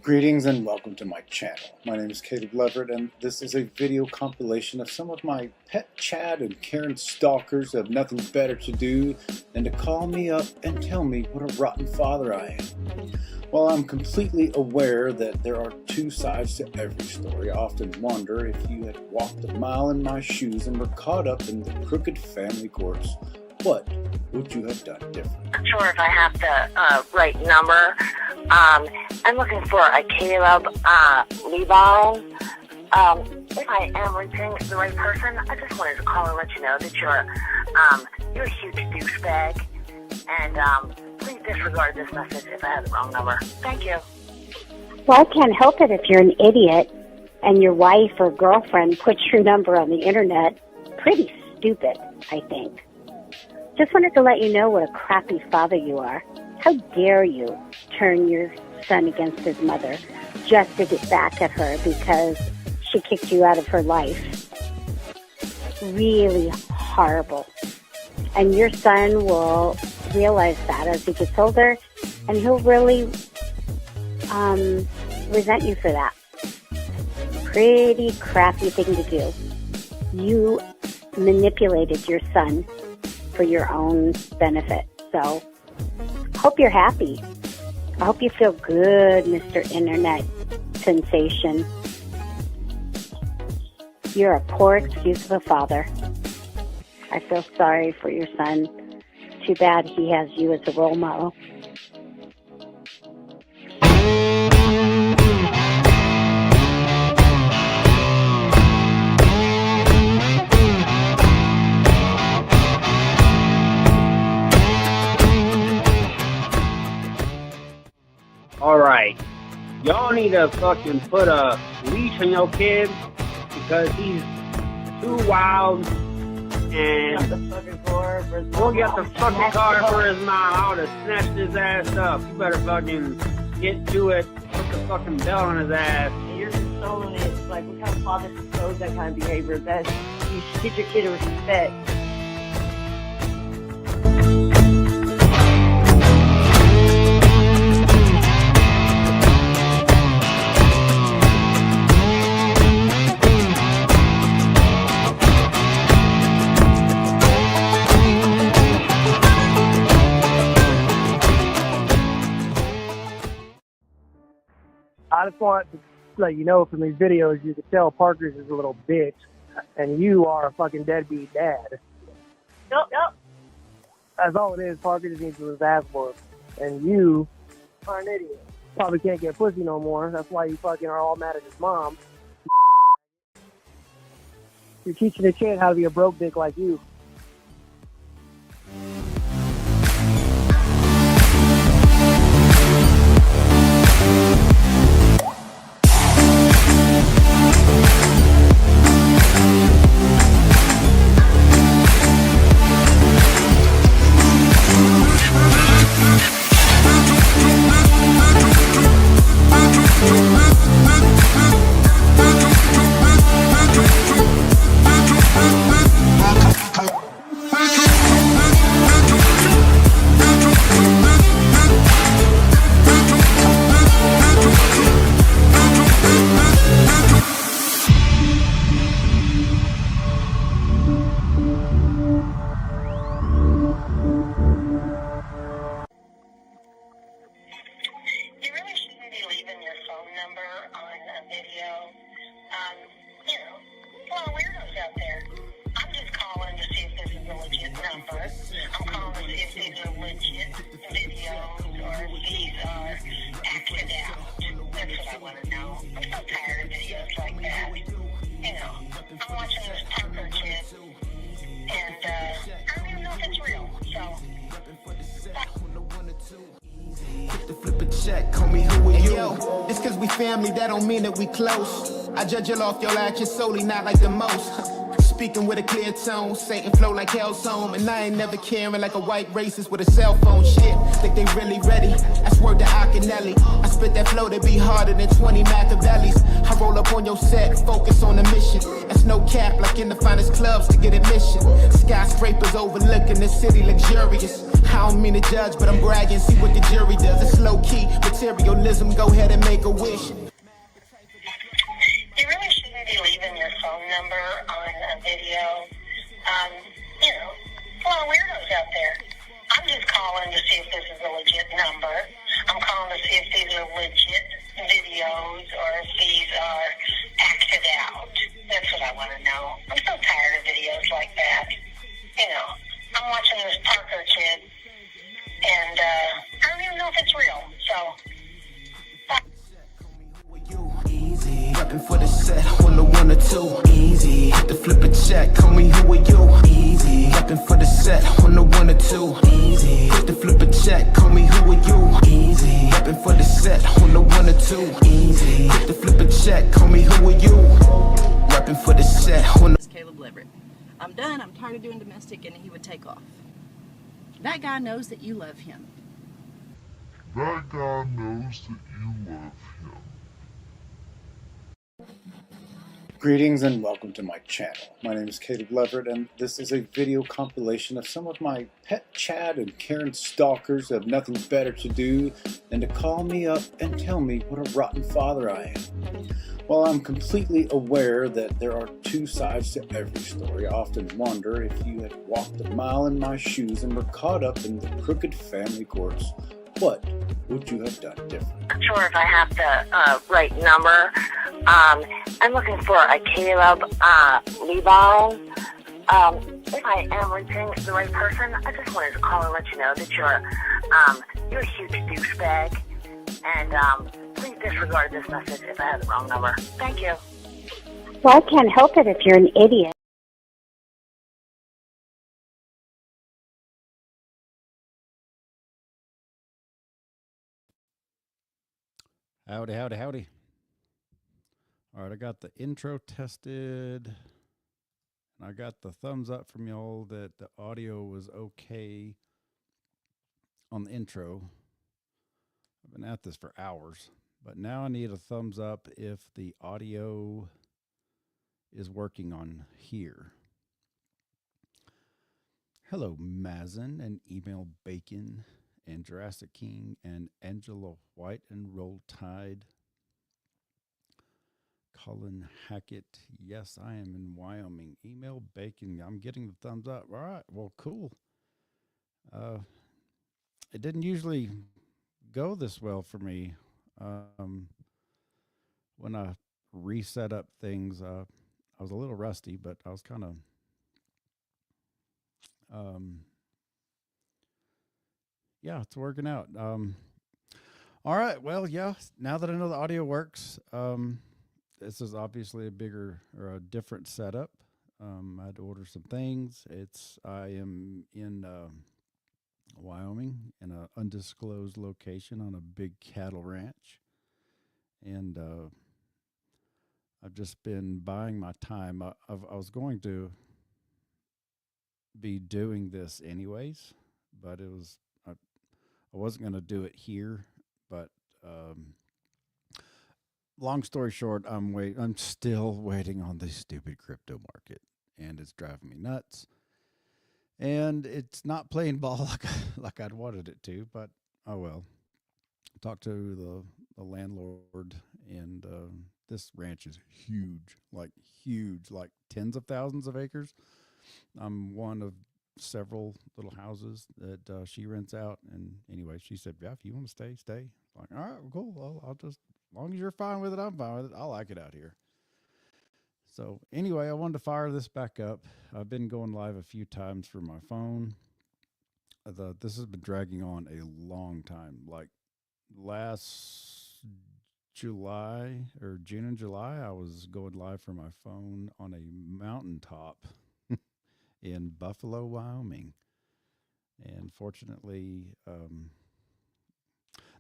Greetings and welcome to my channel. My name is Caleb Leverett and this is a video compilation of some of my pet Chad and Karen stalkers who have nothing better to do than to call me up and tell me what a rotten father I am. While I'm completely aware that there are two sides to every story, I often wonder if you had walked a mile in my shoes and were caught up in the crooked family courts, what would you have done different? Not sure if I have the right number. I'm looking for a Caleb Levi. If I am reaching the right person, I just wanted to call and let you know that you're a huge douchebag. And please disregard this message if I have the wrong number. Thank you. Well, I can't help it if you're an idiot and your wife or girlfriend puts your number on the internet. Pretty stupid, I think. Just wanted to let you know what a crappy father you are. How dare you turn your son against his mother just to get back at her because she kicked you out of her life. Really horrible. And your son will realize that as he gets older, and he'll really resent you for that. Pretty crappy thing to do. You manipulated your son for your own benefit. So, hope you're happy. I hope you feel good, Mr. Internet Sensation. You're a poor excuse of a father. I feel sorry for your son. Too bad he has you as a role model. Alright, y'all need to fucking put a leash on your kid because he's too wild and we'll get the fucking car for his mom. I would've snatched his ass up. You better fucking get to it, put the fucking belt on his ass. You're consoling it. It's like, what kind of father consoles that kind of behavior? That you should get your kid a respect. I just want to let you know from these videos, you can tell Parker's is a little bitch, and you are a fucking deadbeat dad. Yep. That's all it is. Parker just needs to his ass whooped, and you are an idiot. Probably can't get pussy no more. That's why you fucking are all mad at his mom. You're teaching a kid how to be a broke dick like you. I'm calling to see if these are legit videos or if these are acted out. That's what I want to know. I'm so tired of videos like that. You know, I'm watching this Parker kid, and I don't even know if it's real. So, Hit the flip a check, call me who are you? Yo, it's cause we family, that don't mean that we close. I judge you off your actions solely, not like the most. Speaking with a clear tone, Satan flow like hell's home. And I ain't never caring like a white racist with a cell phone. Shit, think they really ready? I swear to Akinelli. I spit that flow that be harder than 20 Machiavellis. I roll up on your set, focus on the mission. That's no cap, like in the finest clubs to get admission. Skyscrapers overlooking the city luxurious. I don't mean to judge, but I'm bragging. See what the jury does. It's low key materialism. Go ahead and make a wish. You really shouldn't be leaving your phone number on a video. A lot of weirdos out there. I'm just calling to see if this is a legit number. I'm calling to see if these are legit videos or if these are acted out. That's what I want to know. I'm so tired of videos like that. I'm watching this Parker kid, and I don't even know if it's real. So. Easy. Repping for the set on the 1 or 2. Easy. Hit the flip a check. Call me, who are you? Easy. Repping for the set on the 1 or 2. Easy. Hit the flip a check. Call me, who are you? Easy. Repping for the set on the 1 or 2. Easy. Hit the flip a check. Call me, who are you? Repping for the set on the. It's Caleb Leverett. I'm done. I'm tired of doing domestic, and he would take off. That guy knows that you love him. That guy knows that you love him. Greetings and welcome to my channel. My name is Caleb Leverett, and this is a video compilation of some of my pet Chad and Karen stalkers who have nothing better to do than to call me up and tell me what a rotten father I am. While I'm completely aware that there are two sides to every story, I often wonder if you had walked a mile in my shoes and were caught up in the crooked family courts, what would you have done different? I'm sure if I have the right number. I'm looking for a Caleb Levi. If I am reaching the right person, I just wanted to call and let you know that you're a huge douchebag. And please disregard this message if I have the wrong number. Thank you. Well, I can't help it if you're an idiot. Howdy, howdy, howdy. All right, I got the intro tested, and I got the thumbs up from y'all that the audio was okay on the intro. I've been at this for hours, but now I need a thumbs up if the audio is working on here. Hello, Mazin and Email Bacon and Jurassic King and Angela White and Roll Tide. Colin Hackett, yes, I am in Wyoming. Email Bacon, I'm getting the thumbs up. All right, well, cool. It didn't usually go this well for me. When I reset up things, I was a little rusty, but I was kind of yeah, it's working out. All right, well, yeah, now that I know the audio works, this is obviously a bigger or a different setup. I had to order some things. I am in Wyoming in an undisclosed location on a big cattle ranch. And I've just been buying my time. I was going to be doing this anyways, but I wasn't going to do it here. But long story short, I'm still waiting on the stupid crypto market, and it's driving me nuts. And it's not playing ball like I'd wanted it to, but oh well. Talked to the landlord, and this ranch is huge, like tens of thousands of acres. I'm one of several little houses that she rents out, and anyway, she said, "Yeah, if you want to stay." Like, all right, cool. Well, I'll just, as long as you're fine with it, I'm fine with it. I like it out here. So anyway, I wanted to fire this back up. I've been going live a few times for my phone. This has been dragging on a long time. Like last July or June and July, I was going live from my phone on a mountaintop in Buffalo, Wyoming. And fortunately,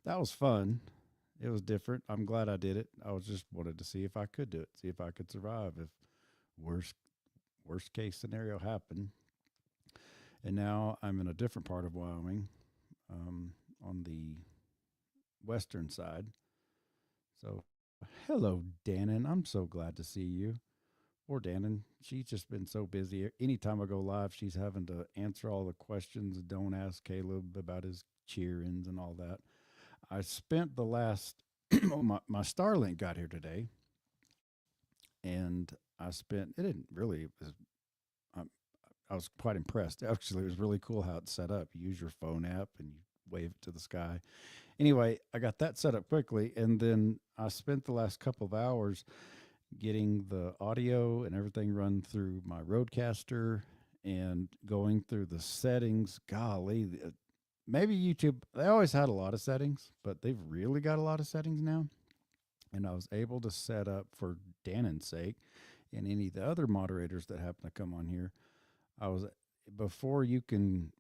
that was fun. It was different. I'm glad I did it. I was just wanted to see if I could do it, see if I could survive if worst case scenario happened. And now I'm in a different part of Wyoming, on the western side. So, hello, Dannon. I'm so glad to see you. poor Dannon, she's just been so busy. Anytime I go live, she's having to answer all the questions. Don't ask Caleb about his cheer-ins and all that. I spent the last my Starlink got here today, and I spent it didn't really. I, I was quite impressed. Actually, it was really cool how it's set up. You use your phone app and you wave it to the sky. Anyway, I got that set up quickly, and then I spent the last couple of hours getting the audio and everything run through my Roadcaster and going through the settings. Golly, maybe YouTube, they always had a lot of settings, but they've really got a lot of settings now. And I was able to set up for Dannon's sake and any of the other moderators that happen to come on here. Before you can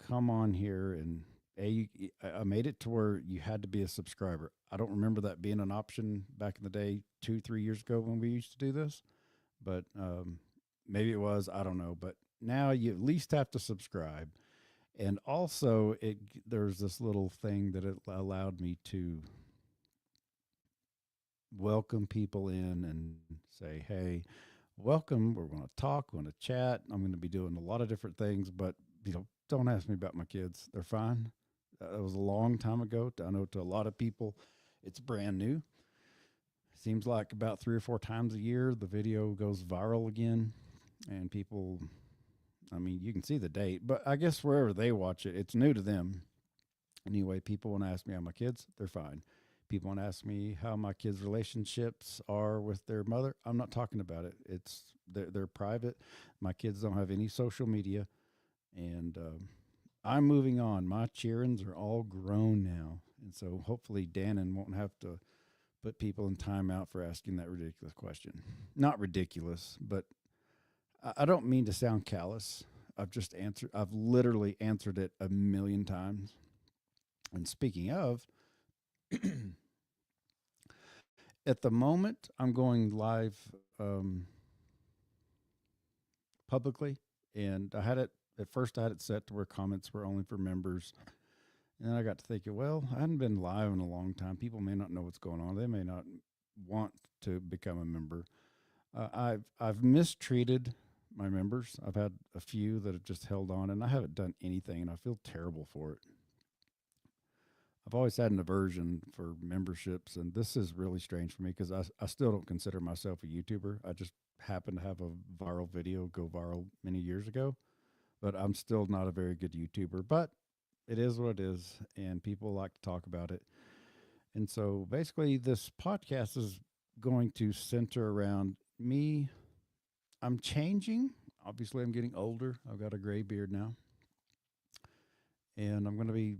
come on here and I made it to where you had to be a subscriber. I don't remember that being an option back in the day, 2-3 years ago when we used to do this, but maybe it was, I don't know. But now you at least have to subscribe. And also there's this little thing that it allowed me to welcome people in and say, hey, welcome. We're going to talk. We're going to chat. I'm going to be doing a lot of different things, but don't ask me about my kids. They're fine. That was a long time ago. I know to a lot of people, it's brand new. Seems like about 3 or 4 times a year, the video goes viral again, and people, I mean, you can see the date, but I guess wherever they watch it, it's new to them. Anyway, people want to ask me how my kids, they're fine. People want to ask me how my kids' relationships are with their mother. I'm not talking about it. They're private. My kids don't have any social media, and I'm moving on. My cheerins are all grown now, and so hopefully Dannon won't have to put people in timeout for asking that ridiculous question. Not ridiculous, but I don't mean to sound callous. I've literally answered it a million times. And speaking of, at the moment, I'm going live publicly, and at first I had it set to where comments were only for members. And then I got to thinking, well, I hadn't been live in a long time. People may not know what's going on. They may not want to become a member. I've mistreated my members. I've had a few that have just held on, and I haven't done anything, and I feel terrible for it. I've always had an aversion for memberships, and this is really strange for me because I still don't consider myself a YouTuber. I just happened to have a viral video go viral many years ago, but I'm still not a very good YouTuber. But it is what it is, and people like to talk about it. And so basically this podcast is going to center around me. I'm changing. Obviously, I'm getting older. I've got a gray beard now. And I'm going to be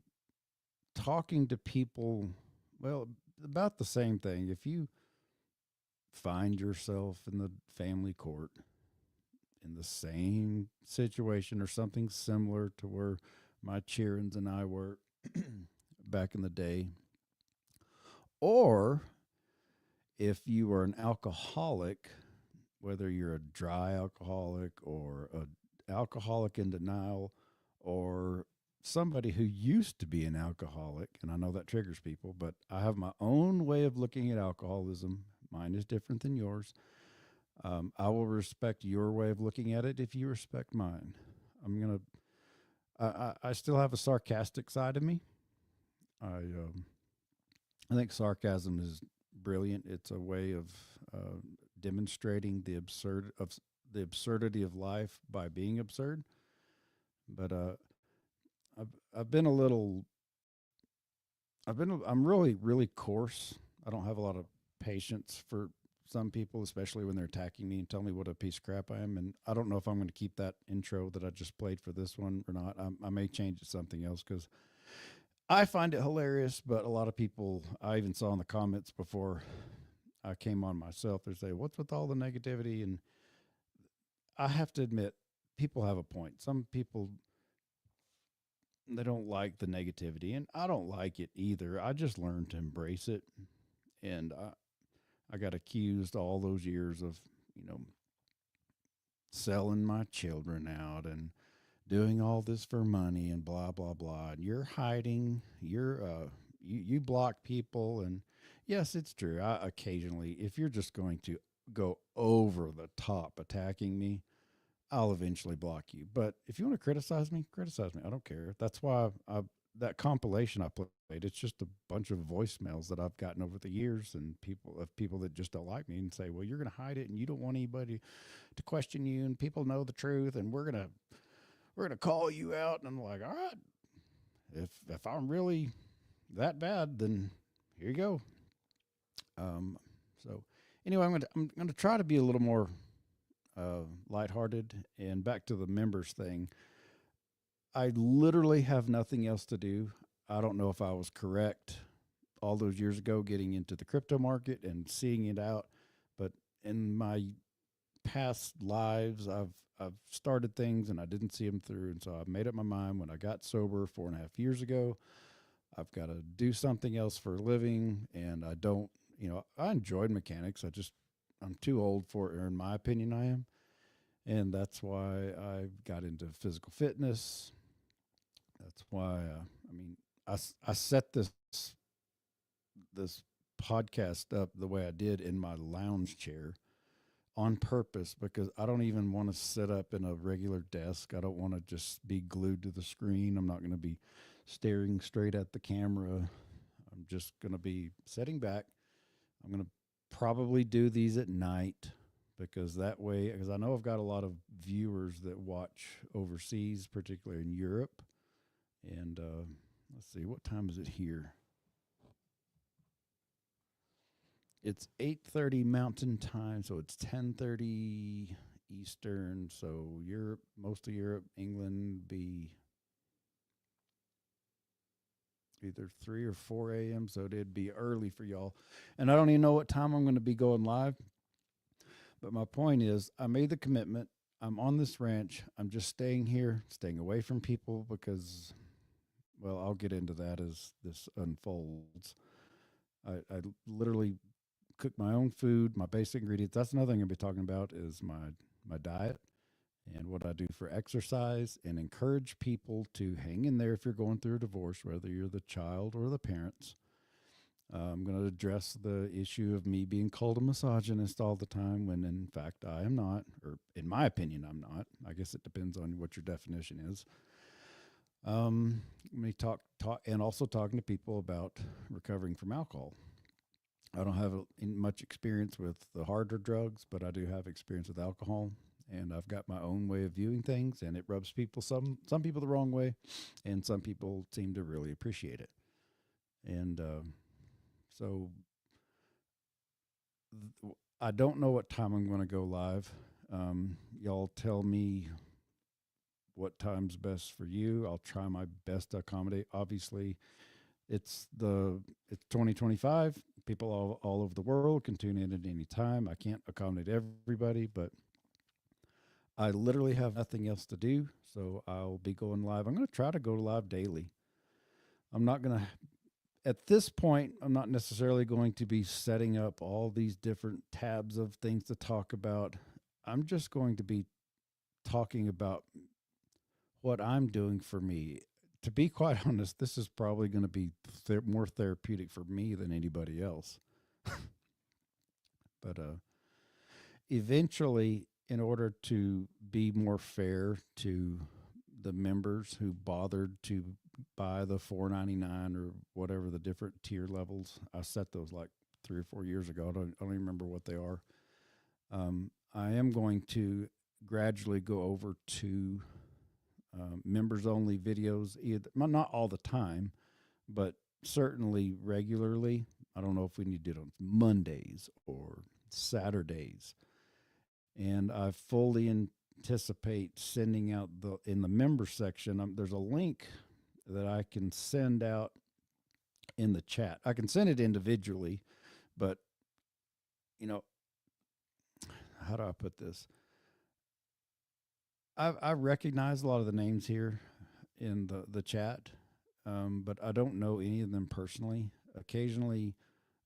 talking to people, well, about the same thing. If you find yourself in the family court in the same situation or something similar to where my cheerins and I were back in the day, or if you are an alcoholic, whether you're a dry alcoholic or an alcoholic in denial or somebody who used to be an alcoholic, and I know that triggers people, but I have my own way of looking at alcoholism. Mine is different than yours. I will respect your way of looking at it if you respect mine. I still have a sarcastic side of me. I think sarcasm is brilliant. It's a way of demonstrating the absurdity of life by being absurd. But I'm really coarse. I don't have a lot of patience for some people, especially when they're attacking me and tell me what a piece of crap I am. And I don't know if I'm going to keep that intro that I just played for this one or not. I may change it to something else because I find it hilarious, but a lot of people, I even saw in the comments before I came on myself, they say, what's with all the negativity? And I have to admit, people have a point. Some people, they don't like the negativity, and I don't like it either. I just learned to embrace it. And I got accused all those years of, selling my children out and doing all this for money and blah, blah, blah. And you're hiding, you block people. And yes, it's true. I occasionally, if you're just going to go over the top attacking me, I'll eventually block you. But if you want to criticize me, criticize me. I don't care. That's why that compilation I played, it's just a bunch of voicemails that I've gotten over the years and people that just don't like me and say, well, you're going to hide it and you don't want anybody to question you and people know the truth and we're going to call you out. And I'm like, all right, if I'm really that bad, then here you go. So anyway, I'm gonna try to be a little more lighthearted. And back to the members thing, I literally have nothing else to do. I don't know if I was correct all those years ago getting into the crypto market and seeing it out, but in my past lives, I've started things and I didn't see them through, and so I made up my mind when I got sober 4.5 years ago. I've got to do something else for a living, and I don't. I enjoyed mechanics. I'm too old for it, or in my opinion, I am, and that's why I got into physical fitness. That's why I set this podcast up the way I did in my lounge chair on purpose because I don't even want to sit up in a regular desk. I don't want to just be glued to the screen. I'm not going to be staring straight at the camera. I'm just going to be sitting back. I'm going to probably do these at night because I know I've got a lot of viewers that watch overseas, particularly in Europe. And let's see, what time is it here? It's 8:30 Mountain Time, so it's 10:30 Eastern. So Europe, most of Europe, England, be either 3 or 4 a.m. So it'd be early for y'all. And I don't even know what time I'm going to be going live. But my point is, I made the commitment. I'm on this ranch. I'm just staying here, staying away from people because, well, I'll get into that as this unfolds. I literally cook my own food, my basic ingredients. That's another thing I'll be talking about is my diet and what I do for exercise and encourage people to hang in there if you're going through a divorce, whether you're the child or the parents. I'm going to address the issue of me being called a misogynist all the time when in fact I am not, or in my opinion, I'm not. I guess it depends on what your definition is. Me talk and also talking to people about recovering from alcohol. I don't have much experience with the harder drugs, but I do have experience with alcohol, and I've got my own way of viewing things, and it rubs some people the wrong way, and some people seem to really appreciate it. And so I don't know what time I'm going to go live. Y'all tell me what time's best for you. I'll try my best to accommodate. Obviously, it's 2025. People all over the world can tune in at any time. I can't accommodate everybody, but I literally have nothing else to do, so I'll be going live. I'm going to try to go live daily. I'm not going to, at this point, I'm not necessarily going to be setting up all these different tabs of things to talk about. I'm just going to be talking about what I'm doing for me. To be quite honest, this is probably going to be more therapeutic for me than anybody else. But eventually, in order to be more fair to the members who bothered to buy the $4.99 or whatever the different tier levels, I set those like 3 or 4 years ago. I don't even remember what they are. I am going to gradually go over to members only videos, either not all the time, but certainly regularly. I don't know if we need to do it on Mondays or Saturdays. And I fully anticipate sending out in the member section. There's a link that I can send out in the chat. I can send it individually, but how do I put this? I recognize a lot of the names here in the chat, but I don't know any of them personally. Occasionally,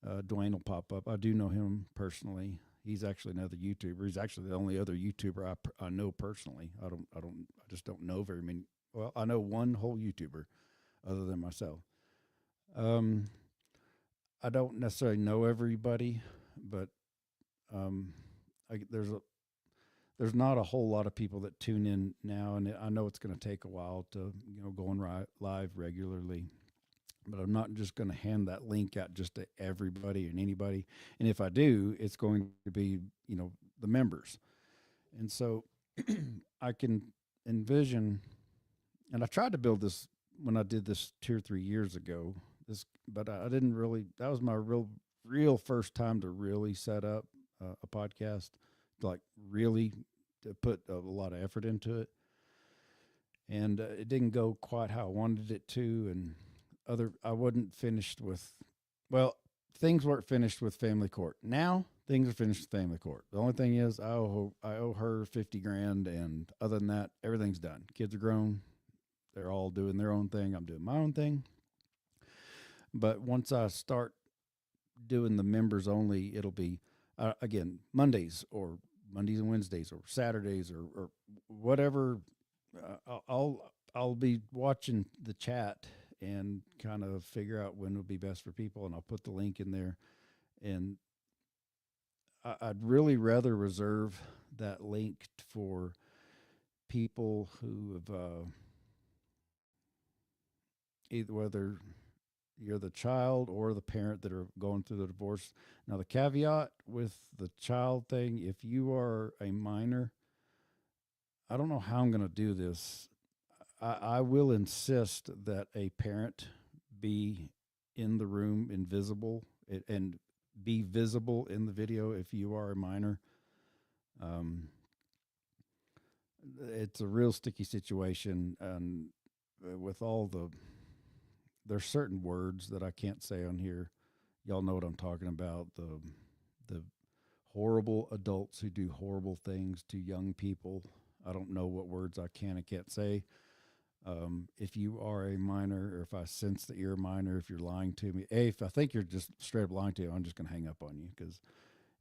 Dwayne will pop up. I do know him personally. He's actually another YouTuber. He's actually the only other YouTuber I know personally. I just don't know very many. Well, I know one whole YouTuber other than myself. I don't necessarily know everybody, but there's not a whole lot of people that tune in now, and I know it's going to take a while to go on live regularly. But I'm not just going to hand that link out just to everybody and anybody. And if I do, it's going to be the members. And so I can envision, and I tried to build this when I did this 2 or 3 years ago. But I didn't really. That was my real first time to really set up a podcast, like really to put a lot of effort into it. And it didn't go quite how I wanted it to, and I wasn't finished with. Well, things weren't finished with family court. Now things are finished with family court. The only thing is I owe her $50,000, and other than that, everything's done. Kids are grown. They're all doing their own thing. I'm doing my own thing. But once I start doing the members only, it'll be again Mondays and Wednesdays or Saturdays or whatever. I'll be watching the chat and kind of figure out when would be best for people, and I'll put the link in there. And I'd really rather reserve that link for people who have either whether you're the child or the parent that are going through the divorce. Now, the caveat with the child thing, if you are a minor, I don't know how I'm going to do this. I will insist that a parent be in the room invisible and be visible in the video if you are a minor. It's a real sticky situation, and with all there's certain words that I can't say on here. Y'all know what I'm talking about. The horrible adults who do horrible things to young people. I don't know what words I can and can't say. If you are a minor, or if I sense that you're a minor, if you're lying to me, if I think you're just straight up lying to me, I'm just going to hang up on you, because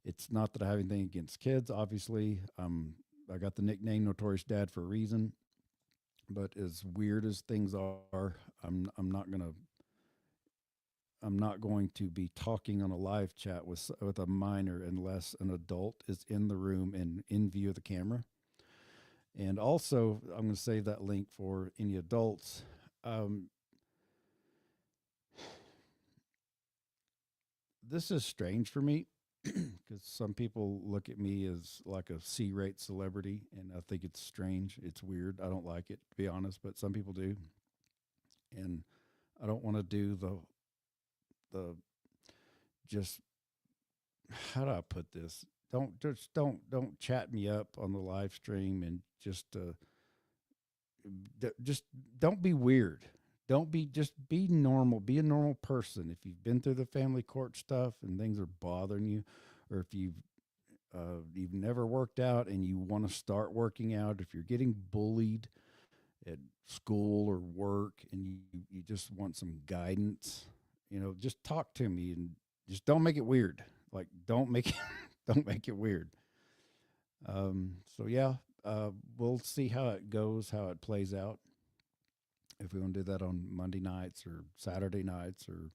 it's not that I have anything against kids. Obviously, I got the nickname Notorious Dad for a reason. But as weird as things are, I'm not going to be talking on a live chat with a minor unless an adult is in the room and in view of the camera. And also, I'm going to save that link for any adults. This is strange for me because some people look at me as like a C-rate celebrity, and I think it's strange. It's weird. I don't like it, to be honest, but some people do. And I don't want to do the just, how do I put this? Don't chat me up on the live stream and just don't be weird. Just be normal. Be a normal person. If you've been through the family court stuff and things are bothering you, or if you've never worked out and you want to start working out, if you're getting bullied at school or work and you just want some guidance, just talk to me, and just don't make it weird. Like, don't make it weird. So yeah, we'll see how it goes, how it plays out. If we want to do that on Monday nights or Saturday nights, or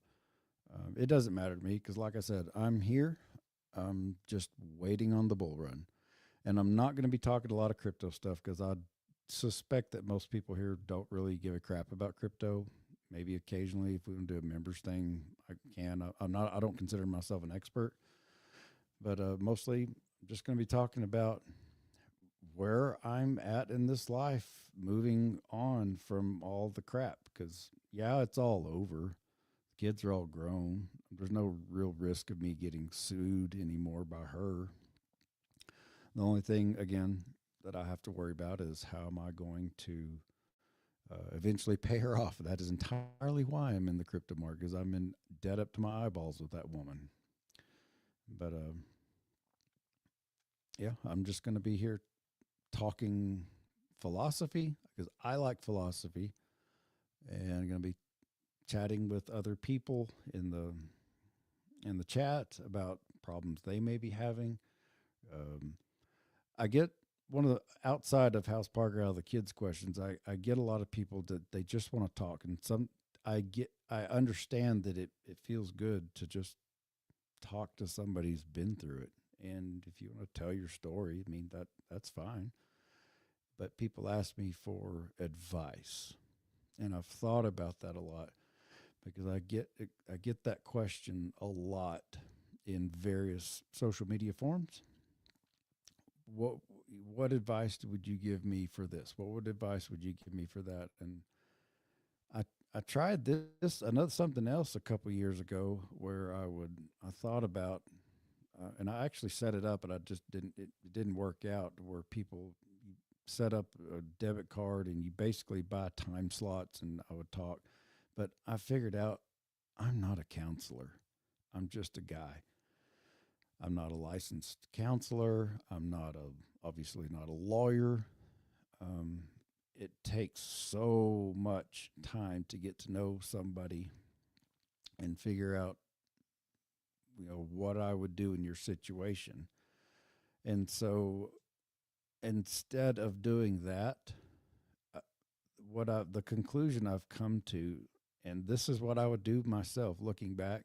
it doesn't matter to me, because like I said, I'm here. I'm just waiting on the bull run. And I'm not going to be talking a lot of crypto stuff, because I suspect that most people here don't really give a crap about crypto. Maybe occasionally, if we want to do a members thing, I can. I don't consider myself an expert, but mostly I'm just going to be talking about where I'm at in this life, moving on from all the crap, because yeah, it's all over. Kids are all grown. There's no real risk of me getting sued anymore by her. The only thing, again, that I have to worry about is how am I going to eventually pay her off. That is entirely why I'm in the crypto market, because I'm in debt up to my eyeballs with that woman. But yeah, I'm just going to be here talking philosophy, because I like philosophy, and I'm going to be chatting with other people in the chat about problems they may be having. I get one of the outside of House Parker, out of the kids' questions, I get a lot of people that they just want to talk, and I understand that it feels good to just talk to somebody who's been through it And if you want to tell your story, I mean, that's fine. But people ask me for advice. And I've thought about that a lot because I get that question a lot in various social media forums. What advice would you give me for this? What advice would you give me for that? And I tried this another something else a couple years ago where I thought about and I actually set it up, but I just didn't it didn't work out where people set up a debit card and you basically buy time slots and I would talk. But I figured out I'm not a counselor. I'm just a guy. I'm not a licensed counselor. I'm not obviously not a lawyer. Um, it takes so much time to get to know somebody and figure out, what I would do in your situation. And so instead of doing that, uh, the conclusion I've come to, and this is what I would do myself looking back.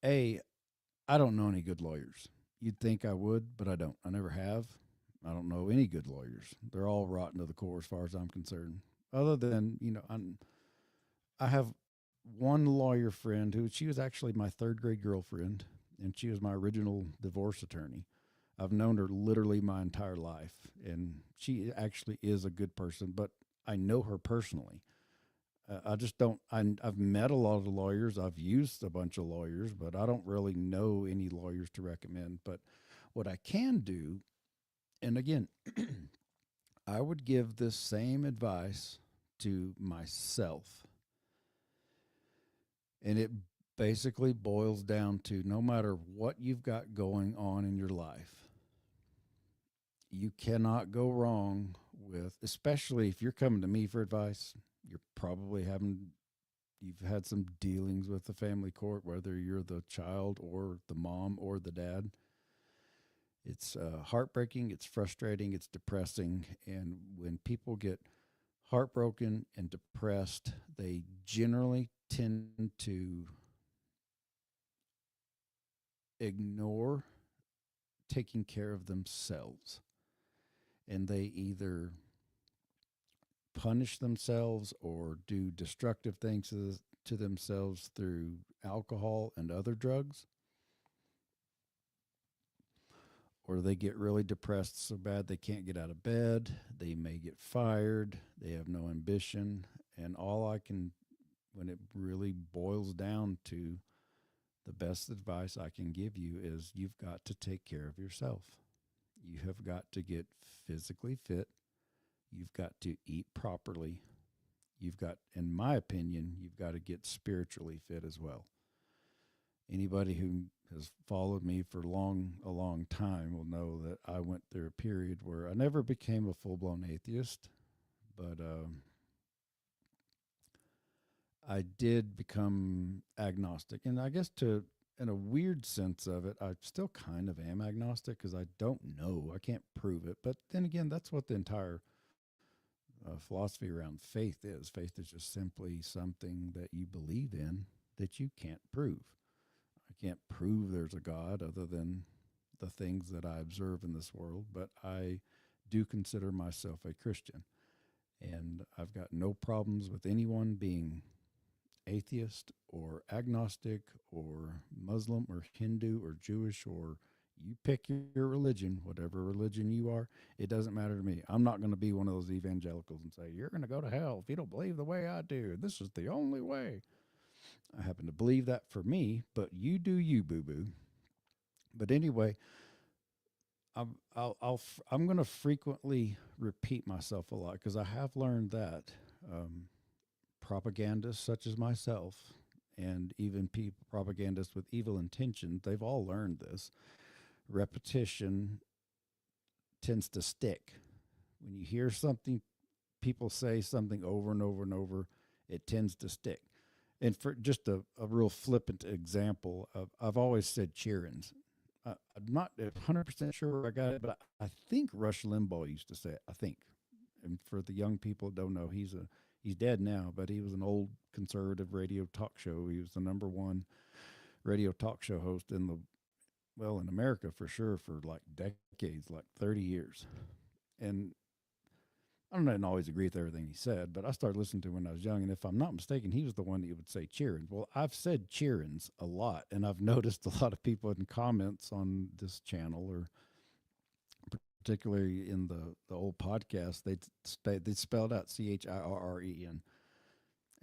A, I don't know any good lawyers. You'd think I would, but I don't. I never have. I don't know any good lawyers. They're all rotten to the core as far as I'm concerned. Other than, I have one lawyer friend who she was actually my third grade girlfriend, and she was my original divorce attorney. I've known her literally my entire life, and she actually is a good person, but I know her personally. I just don't. I've met a lot of lawyers. I've used a bunch of lawyers, but I don't really know any lawyers to recommend. But what I can do, and again, I would give this same advice to myself. And it basically boils down to no matter what you've got going on in your life, you cannot go wrong with, especially if you're coming to me for advice, you're probably you've had some dealings with the family court, whether you're the child or the mom or the dad. It's heartbreaking, it's frustrating, it's depressing. And when people get heartbroken and depressed, they generally tend to ignore taking care of themselves. And they either punish themselves or do destructive things to themselves through alcohol and other drugs, or they get really depressed so bad they can't get out of bed. They may get fired. They have no ambition. And when it really boils down to the best advice I can give you is you've got to take care of yourself. You have got to get physically fit. You've got to eat properly. You've got, in my opinion, you've got to get spiritually fit as well. Anybody who has followed me for a long time will know that I went through a period where I never became a full-blown atheist, but I did become agnostic. And I guess in a weird sense of it, I still kind of am agnostic because I don't know. I can't prove it. But then again, that's what the entire philosophy around faith is. Faith is just simply something that you believe in that you can't prove. I can't prove there's a God other than the things that I observe in this world, but I do consider myself a Christian. And I've got no problems with anyone being atheist or agnostic or Muslim or Hindu or Jewish, or you pick your religion, whatever religion you are. It doesn't matter to me. I'm not going to be one of those evangelicals and say, you're going to go to hell if you don't believe the way I do. This is the only way. I happen to believe that for me, but you do you, boo-boo. But anyway, I'm going to frequently repeat myself a lot because I have learned that propagandists such as myself and even people propagandists with evil intentions, they've all learned this. Repetition tends to stick. When you hear something, people say something over and over and over, it tends to stick. And for just a real flippant example, I've always said cheerings. I'm not 100% sure where I got it, but I think Rush Limbaugh used to say it. I think. And for the young people who don't know, he's dead now, but he was an old conservative radio talk show. He was the #1 radio talk show host in well, in America for sure, for like decades, like 30 years. And I didn't always agree with everything he said, but I started listening to him when I was young. And if I'm not mistaken, he was the one that would say cheerings. Well, I've said cheerings a lot, and I've noticed a lot of people in comments on this channel, or particularly in the old podcast, they spelled out CHIRREN.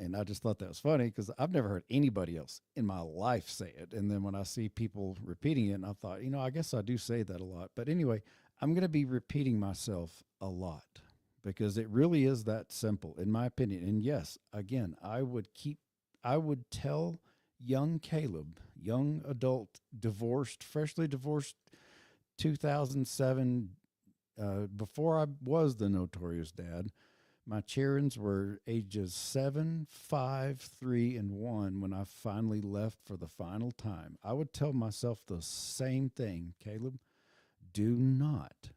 And I just thought that was funny because I've never heard anybody else in my life say it. And then when I see people repeating it, and I thought, I guess I do say that a lot. But anyway, I'm going to be repeating myself a lot because it really is that simple, in my opinion. And yes, again, I would tell young Caleb, young adult, freshly divorced, 2007, before I was the notorious dad. My cheerings were ages 7, 5, 3, and 1 when I finally left for the final time. I would tell myself the same thing, Caleb. Do not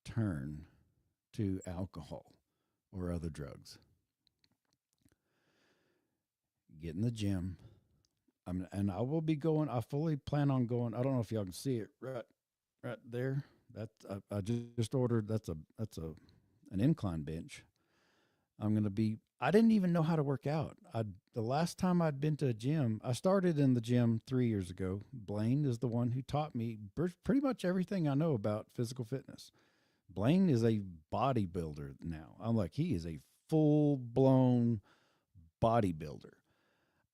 turn to alcohol or other drugs. Get in the gym. And I will be going. I fully plan on going. I don't know if y'all can see it right there. I just ordered. That's an incline bench. I didn't even know how to work out. The last time I'd been to a gym, I started in the gym 3 years ago. Blaine is the one who taught me pretty much everything I know about physical fitness. Blaine is a bodybuilder now. I'm like, he is a full-blown bodybuilder.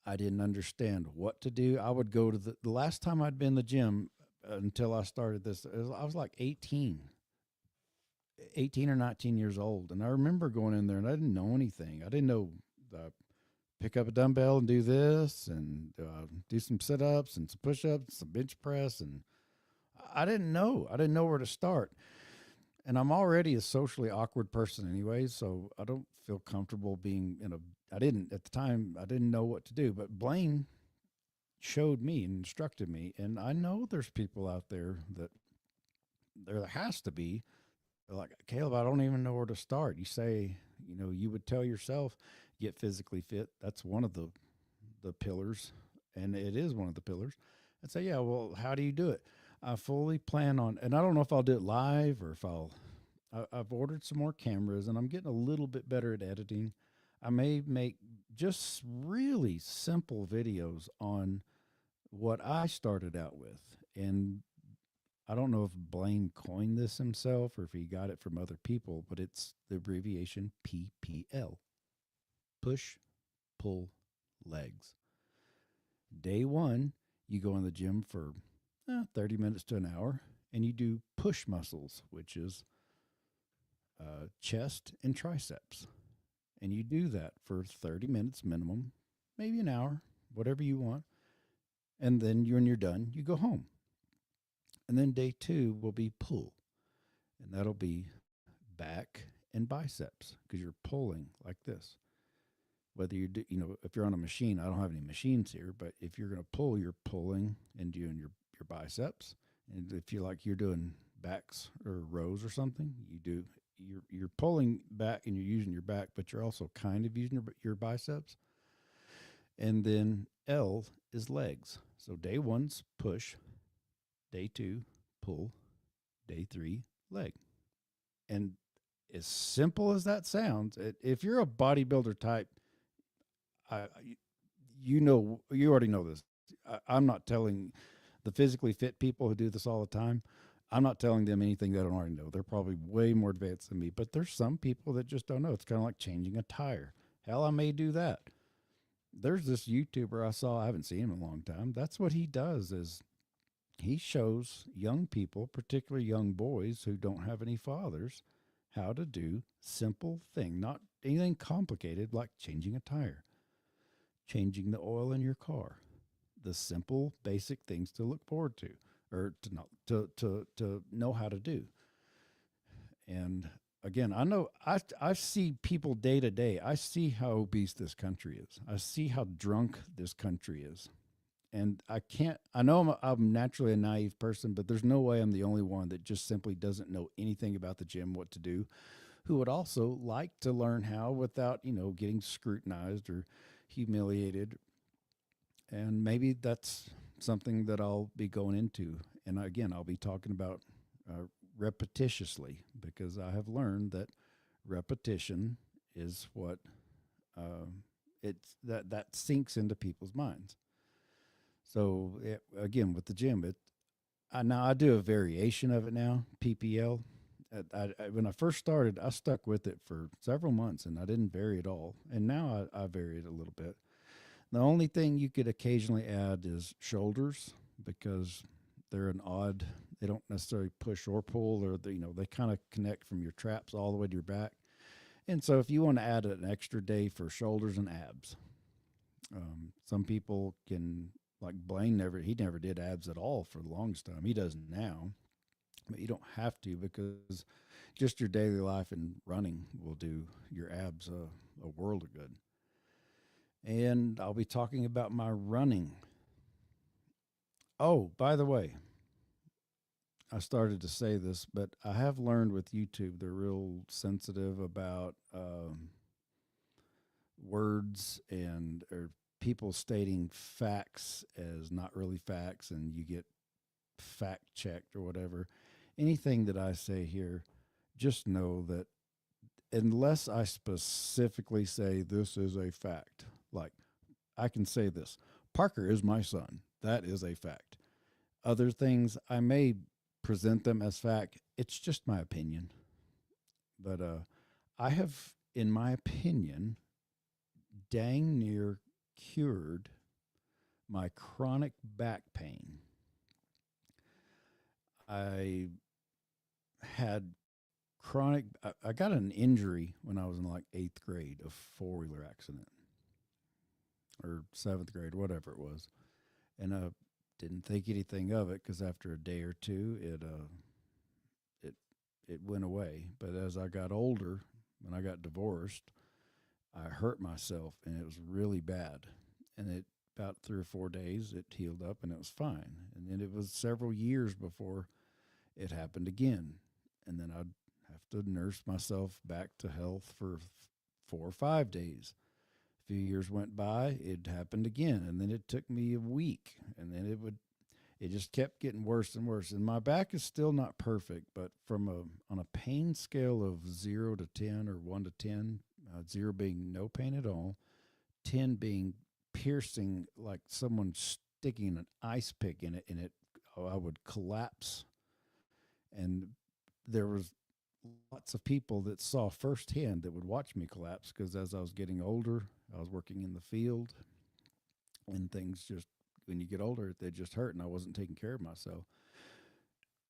I didn't understand what to do. I would go to the last time I'd been in the gym until I started this, I was like 18 or 19 years old. And I remember going in there and I didn't know anything. I didn't know pick up a dumbbell and do this and do some sit-ups and some push-ups, some bench press. And I didn't know where to start. And I'm already a socially awkward person anyway, so I don't feel comfortable being at the time, I didn't know what to do. But Blaine showed me and instructed me. And I know there's people out there that there has to be, like, Caleb, I don't even know where to start. You say, you would tell yourself, get physically fit. That's one of the pillars, and it is one of the pillars. And say, yeah, well, how do you do it? I fully plan on, and I don't know if I'll do it live or if I've ordered some more cameras, and I'm getting a little bit better at editing. I may make just really simple videos on what I started out with. And I don't know if Blaine coined this himself or if he got it from other people, but it's the abbreviation PPL. Push, pull, legs. Day 1, you go in the gym for 30 minutes to an hour, and you do push muscles, which is chest and triceps. And you do that for 30 minutes minimum, maybe an hour, whatever you want. And then when you're done, you go home. And then day 2 will be pull. And that'll be back and biceps because you're pulling like this. Whether you do, if you're on a machine, I don't have any machines here, but if you're going to pull, you're pulling and doing your biceps. And if you're doing backs or rows or something, you're pulling back and you're using your back, but you're also kind of using your biceps. And then L is legs. So day 1's push, day 2 pull, day 3 leg. And as simple as that sounds, if you're a bodybuilder type, you already know this. I'm not telling the physically fit people who do this all the time, I'm not telling them anything they don't already know. They're probably way more advanced than me, but there's some people that just don't know. It's kind of like changing a tire. Hell, I may do that. There's this YouTuber I saw, I haven't seen him in a long time. That's what he does, is he shows young people, particularly young boys who don't have any fathers, how to do simple thing, not anything complicated like changing a tire, changing the oil in your car, the simple basic things to look forward to, or to know how to do. And again, I see people day to day. I see how obese this country is. I see how drunk this country is. And I know I'm naturally a naive person, but there's no way I'm the only one that just simply doesn't know anything about the gym, what to do, who would also like to learn how without, getting scrutinized or humiliated. And maybe that's something that I'll be going into. And again, I'll be talking about repetitiously, because I have learned that repetition is what that sinks into people's minds. So again, with the gym, now I do a variation of it now, PPL. When I first started, I stuck with it for several months and I didn't vary at all. And now I vary it a little bit. The only thing you could occasionally add is shoulders, because they're they don't necessarily push or pull, or they kind of connect from your traps all the way to your back. And so if you want to add an extra day for shoulders and abs, some people can, like Blaine he never did abs at all for the longest time. He does now, but you don't have to, because just your daily life and running will do your abs a world of good. And I'll be talking about my running. Oh, by the way, I started to say this, but I have learned with YouTube, they're real sensitive about words or people stating facts as not really facts, and you get fact checked or whatever. Anything that I say here, just know that unless I specifically say this is a fact, like I can say this, Parker is my son. That is a fact. Other things, I may present them as fact. It's just my opinion. But I have, in my opinion, dang near cured my chronic back pain. I had I got an injury when I was in like 8th grade, a 4-wheeler accident, or 7th grade, whatever it was. And I didn't think anything of it, because after a day or two, it went away. But as I got older, when I got divorced, I hurt myself, and it was really bad. And about 3 or 4 days, it healed up, and it was fine. And then it was several years before it happened again. And then I'd have to nurse myself back to health for 4 or 5 days. A few years went by, it happened again, and then it took me a week, and then it just kept getting worse and worse. And my back is still not perfect, but on a pain scale of 0 to 10, or 1 to 10, 0 being no pain at all, 10 being piercing, like someone sticking an ice pick in it, I would collapse. And there was lots of people that saw firsthand that would watch me collapse, because as I was getting older, I was working in the field, and things just, when you get older, they just hurt, and I wasn't taking care of myself.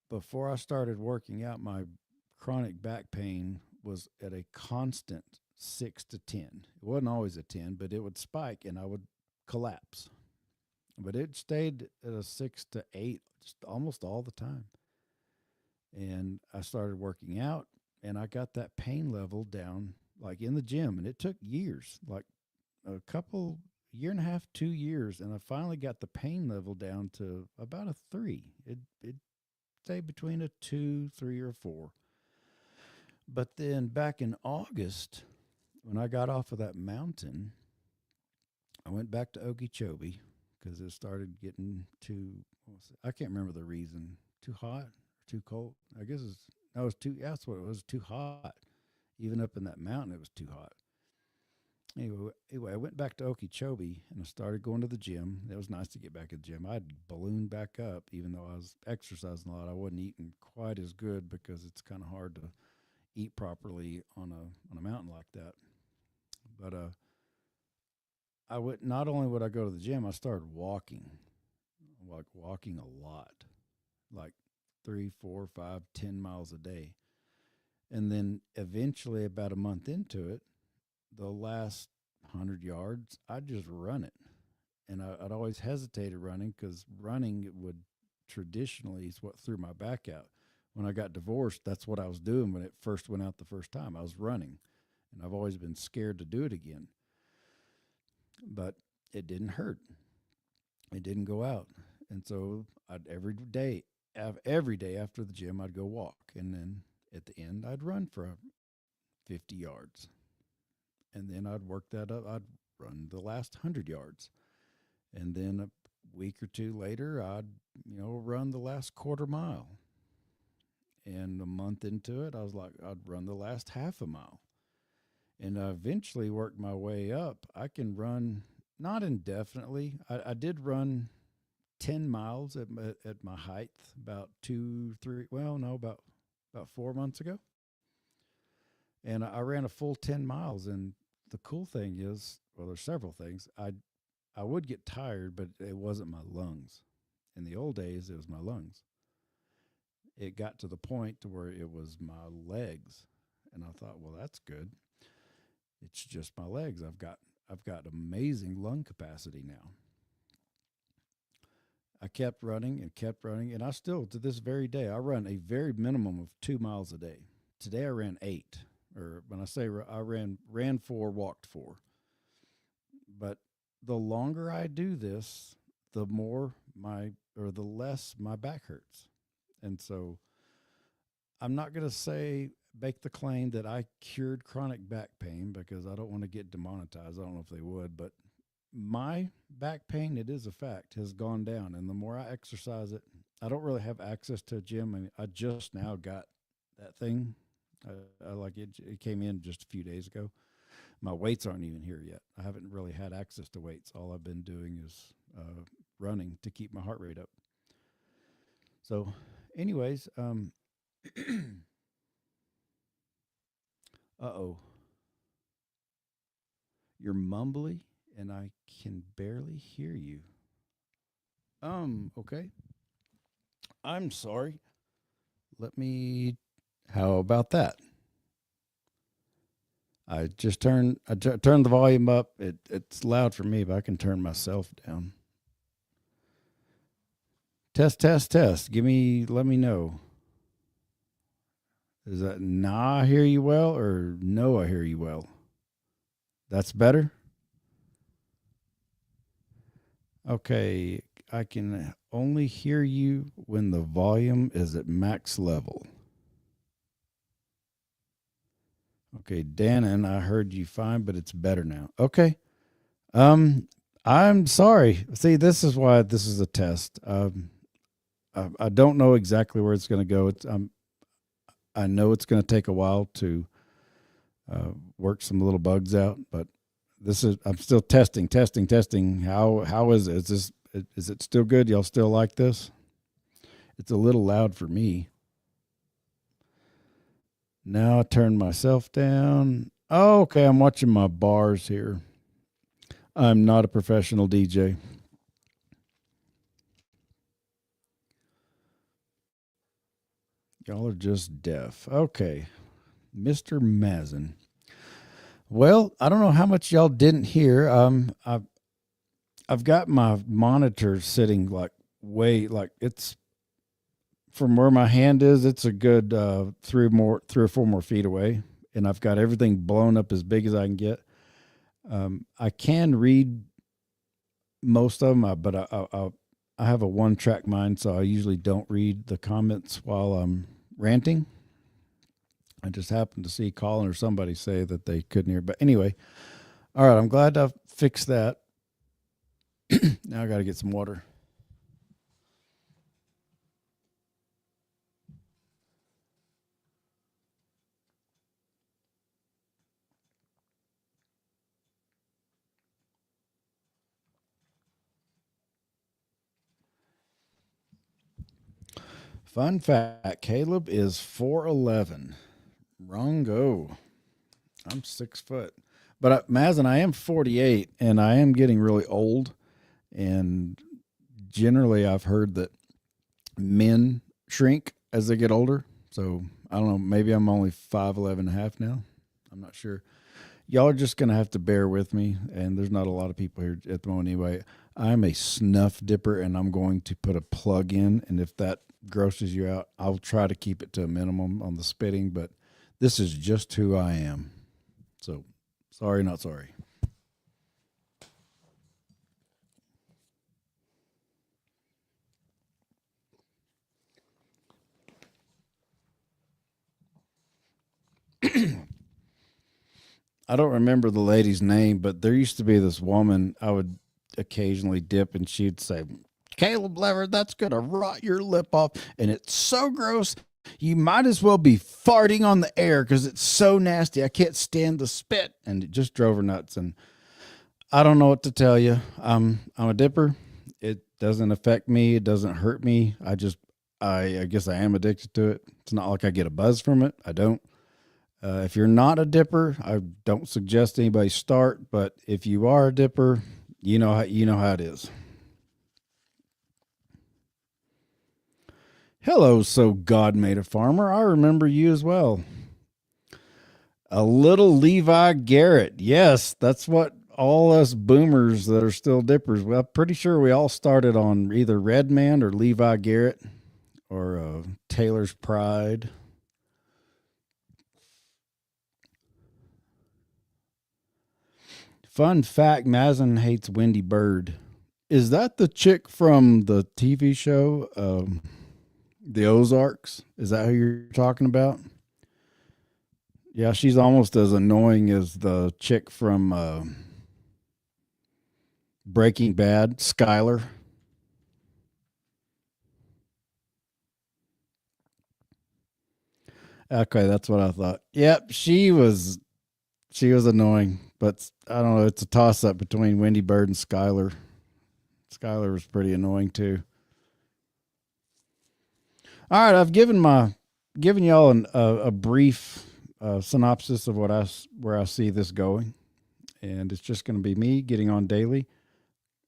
Before I started working out, my chronic back pain was at a constant 6 to 10. It wasn't always a 10, but it would spike and I would collapse. But it stayed at a 6 to 8 just almost all the time. And I started working out, and I got that pain level down, like in the gym, and it took years, like a year and a half, 2 years, and I finally got the pain level down to about a 3. It stayed between a 2, 3, or 4. But then back in August, when I got off of that mountain, I went back to Okeechobee, because it started getting I can't remember the reason, too hot or too cold. I guess that's what it was, too hot. Even up in that mountain, it was too hot. Anyway, I went back to Okeechobee, and I started going to the gym. It was nice to get back at the gym. I'd ballooned back up, even though I was exercising a lot. I wasn't eating quite as good, because it's kind of hard to eat properly on a mountain like that. But not only would I go to the gym, I started walking a lot, like 3, 4, 5, 10 miles a day. And then eventually, about a month into it, the last 100 yards, I'd just run it. And I'd always hesitated running, because running would traditionally is what threw my back out. When I got divorced, that's what I was doing when it first went out the first time. I was running, and I've always been scared to do it again. But it didn't hurt. It didn't go out. And so every day after the gym, I'd go walk. And then at the end, I'd run for 50 yards. And then I'd work that up. I'd run the last 100 yards. And then week or two later, I'd, run the last quarter mile. And a month into it, I was like, I'd run the last half a mile. And I eventually worked my way up. I can run, not indefinitely. I did run 10 miles at my height about 4 months ago. And I ran a full 10 miles. And the cool thing is, well, there's several things. I would get tired, but it wasn't my lungs. In the old days, it was my lungs. It got to the point to where it was my legs. And I thought, well, that's good. It's just my legs. I've got amazing lung capacity now. I kept running, and I still, to this very day, I run a very minimum of 2 miles a day. Today I ran 8, or when I say I ran 4, walked 4. But the longer I do this, the less my back hurts. And so I'm not going to make the claim that I cured chronic back pain, because I don't want to get demonetized. I don't know if they would, but my back pain, it is a fact, has gone down. And the more I exercise it, I don't really have access to a gym. I mean, I just now got that thing. I like it. It came in just a few days ago. My weights aren't even here yet. I haven't really had access to weights. All I've been doing is running to keep my heart rate up. So, anyways, uh-oh. You're mumbly, and I can barely hear you. Okay. I'm sorry. How about that? I just turned the volume up. It's loud for me, but I can turn myself down. Test. Let me know. Is that nah, I hear you well, or no, I hear you well? That's better? Okay, I can only hear you when the volume is at max level. Okay, Dannon, I heard you fine, but it's better now. Okay. I'm sorry. See, this is why this is a test. I don't know exactly where it's going to go. I know it's going to take a while to work some little bugs out, but I'm still testing. How is it? Is it still good? Y'all still like this? It's a little loud for me. Now I turn myself down. Oh, okay, I'm watching my bars here. I'm not a professional DJ. Y'all are just deaf. Okay. Mr. Mazin. Well, I don't know how much y'all didn't hear. I've got my monitor sitting it's from where my hand is, it's a good 3 or 4 more feet away, and I've got everything blown up as big as I can get. I can read most of them, but I have a 1-track mind, so I usually don't read the comments while I'm ranting. I just happened to see Colin or somebody say that they couldn't hear. But anyway, all right, I'm glad I fixed that. Now I got to get some water. Fun fact, Caleb is 4'11". Wrong-o. I'm 6 foot. But Mazin, I am 48, and I am getting really old. And generally, I've heard that men shrink as they get older. So I don't know. Maybe I'm only 5'11" and a half now. I'm not sure. Y'all are just going to have to bear with me. And there's not a lot of people here at the moment anyway. I'm a snuff dipper, and I'm going to put a plug in. And if that grosses you out, I'll try to keep it to a minimum on the spitting. But this is just who I am. So sorry, not sorry. I don't remember the lady's name, but there used to be this woman. I would occasionally dip, and she'd say, Caleb Lever, that's going to rot your lip off. And it's so gross. You might as well be farting on the air because it's so nasty. I can't stand the spit. And it just drove her nuts. And I don't know what to tell you. I'm a dipper. It doesn't affect me. It doesn't hurt me. I guess I am addicted to it. It's not like I get a buzz from it. I don't. If you're not a dipper, I don't suggest anybody start. But if you are a dipper, you know how it is. Hello, so God made a farmer. I remember you as well. A little Levi Garrett. Yes, that's what all us boomers that are still dippers. Well, I'm pretty sure we all started on either Redman or Levi Garrett or Taylor's Pride. Fun fact, Mazen hates Wendy Bird. Is that the chick from the TV show, The Ozarks? Is that who you're talking about? Yeah, she's almost as annoying as the chick from Breaking Bad, Skyler. Okay, that's what I thought. Yep, she was annoying, but I don't know. It's a toss up between Wendy Bird and Skyler. Skyler was pretty annoying too. All right, I've given y'all a brief synopsis of where I see this going, and it's just going to be me getting on daily.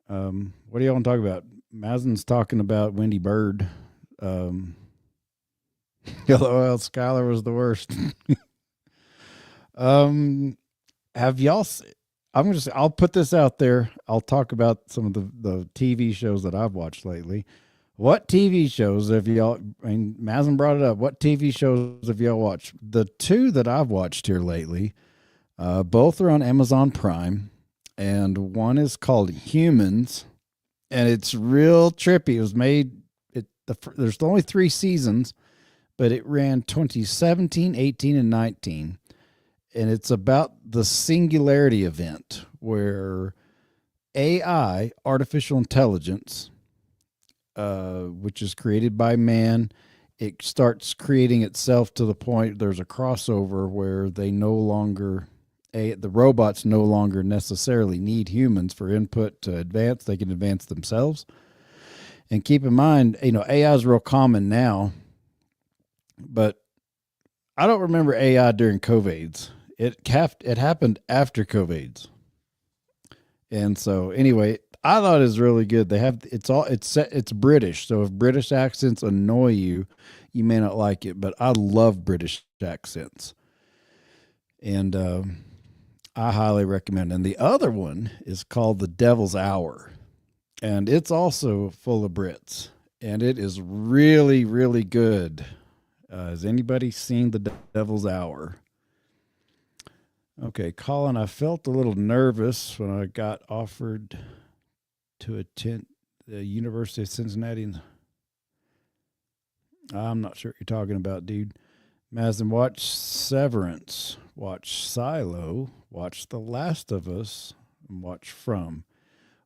What do y'all want to talk about? Mazen's talking about Wendy Bird. LOL, Skylar was the worst. Have y'all? I'll put this out there. I'll talk about some of the TV shows that I've watched lately. What TV shows have y'all? I mean, Mazen brought it up. What TV shows have y'all watched? The two that I've watched here lately, both are on Amazon Prime, and one is called Humans, and it's real trippy. It was made. There's only 3 seasons, but it ran 2017, 18, and 19. And it's about the singularity event where AI, artificial intelligence, which is created by man, it starts creating itself to the point there's a crossover where the robots no longer necessarily need humans for input to advance. They can advance themselves. And keep in mind, AI is real common now, but I don't remember AI during COVIDs. It happened after COVIDs. And so anyway, I thought it was really good. It's British. So if British accents annoy you, you may not like it, but I love British accents. And I highly recommend it. And the other one is called The Devil's Hour. And it's also full of Brits. And it is really, really good. Has anybody seen The Devil's Hour? Okay, Colin, I felt a little nervous when I got offered to attend the University of Cincinnati. I'm not sure what you're talking about, dude. Mazen, watch Severance, watch Silo, watch The Last of Us, and watch From.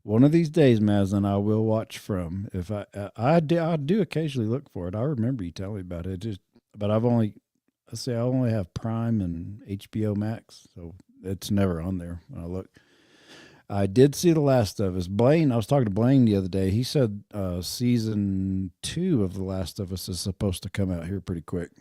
One of these days, Mazen, I will watch From. If I do occasionally look for it. I remember you telling me about it. But I only have Prime and HBO Max, so it's never on there when I look. I did see The Last of Us. Blaine, I was talking to Blaine the other day. He said season 2 of The Last of Us is supposed to come out here pretty quick.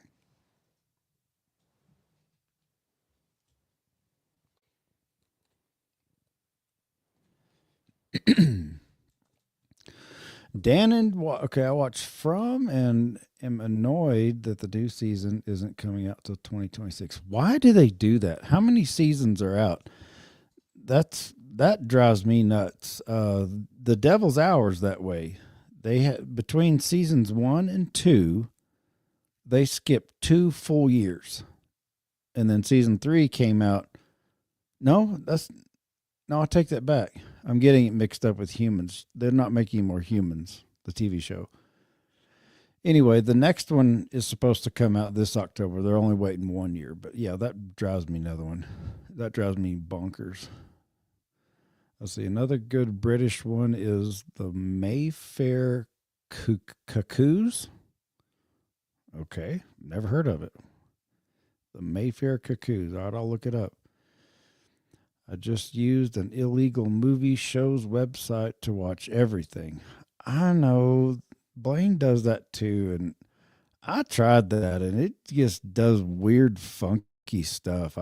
I watched From and am annoyed that the new season isn't coming out till 2026. Why do they do that? How many seasons are out? That drives me nuts. The Devil's Hour's that way. They had between seasons 1 and 2, they skipped 2 full years, and then season 3 came out. No, I take that back. I'm getting it mixed up with Humans. They're not making more Humans, the TV show. Anyway, the next one is supposed to come out this October. They're only waiting 1 year. But yeah, that drives me another one. That drives me bonkers. Let's see. Another good British one is the Mayfair Cuckoos. Okay, never heard of it. The Mayfair Cuckoos. All right, I'll look it up. I just used an illegal movie show's website to watch everything. I know Blaine does that too, and I tried that, and it just does weird, funky stuff.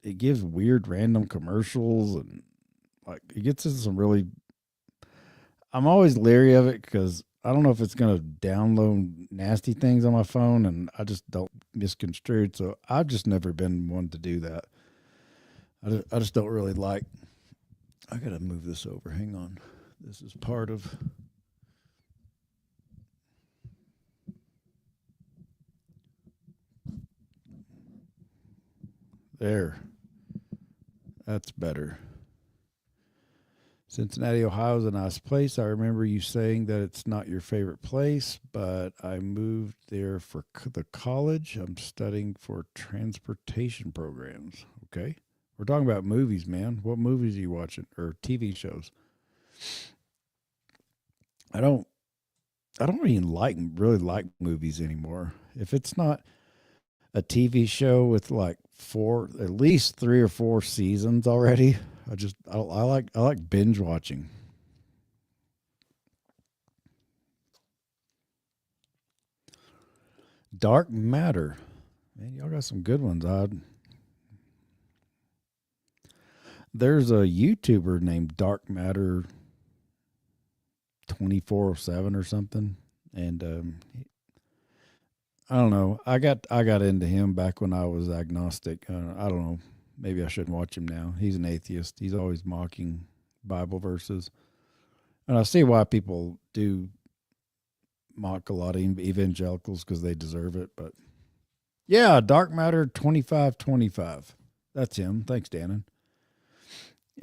It gives weird, random commercials, and like it gets into some really. I'm always leery of it because I don't know if it's going to download nasty things on my phone, and I just don't misconstrue it. So I've just never been one to do that. I just don't really like. I got to move this over. Hang on. This is part of. There. That's better. Cincinnati, Ohio is a nice place. I remember you saying that it's not your favorite place, but I moved there for the college. I'm studying for transportation programs. Okay. We're talking about movies, man. What movies are you watching or TV shows? I don't even really like movies anymore. If it's not a TV show with like at least 3 or 4 seasons already, I like binge watching. Dark Matter. Man, y'all got some good ones. There's a YouTuber named Dark Matter 24/7 or something, and I don't know. I got into him back when I was agnostic. I don't know. Maybe I shouldn't watch him now. He's an atheist. He's always mocking Bible verses, and I see why people do mock a lot of evangelicals because they deserve it. But yeah, Dark Matter 2525. That's him. Thanks, Dannon.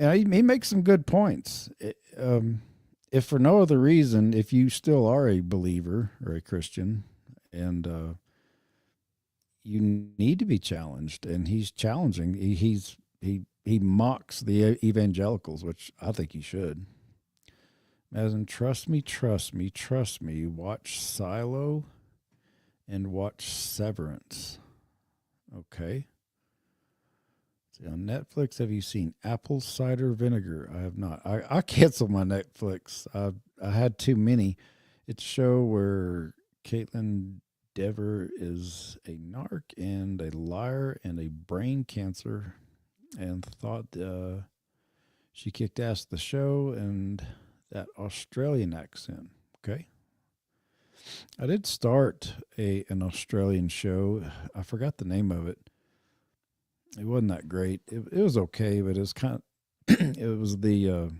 Yeah, he makes some good points. If for no other reason, if you still are a believer or a Christian, and you need to be challenged, and he's challenging. He mocks the evangelicals, which I think he should. As in, trust me, trust me, trust me. Watch Silo and watch Severance. Okay. See, on Netflix, have you seen Apple Cider Vinegar? I have not. I canceled my Netflix. I had too many. It's a show where Caitlin Dever is a narc and a liar and a brain cancer, and thought she kicked ass at the show and that Australian accent. Okay. I did start an Australian show. I forgot the name of it. It wasn't that great. It was okay, but it was kind of it was the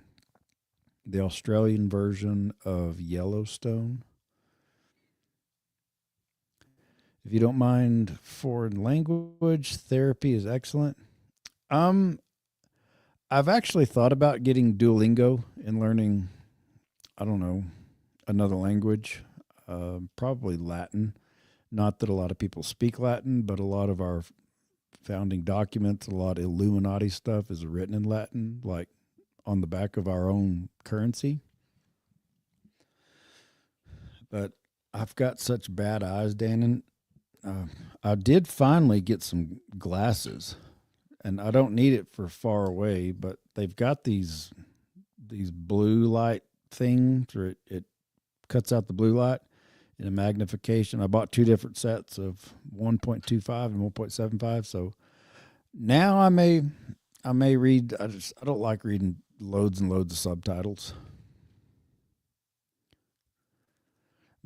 Australian version of Yellowstone. If you don't mind foreign language, therapy is excellent. I've actually thought about getting Duolingo and learning, I don't know, another language, probably Latin. Not that a lot of people speak Latin, but a lot of our founding documents, a lot of Illuminati stuff is written in Latin, like on the back of our own currency. But I've got such bad eyes, Dan. I did finally get some glasses, and I don't need it for far away, but they've got these blue light things where it cuts out the blue light in a magnification. I bought 2 different sets of 1.25 and 1.75. So now I may read. I don't like reading loads and loads of subtitles.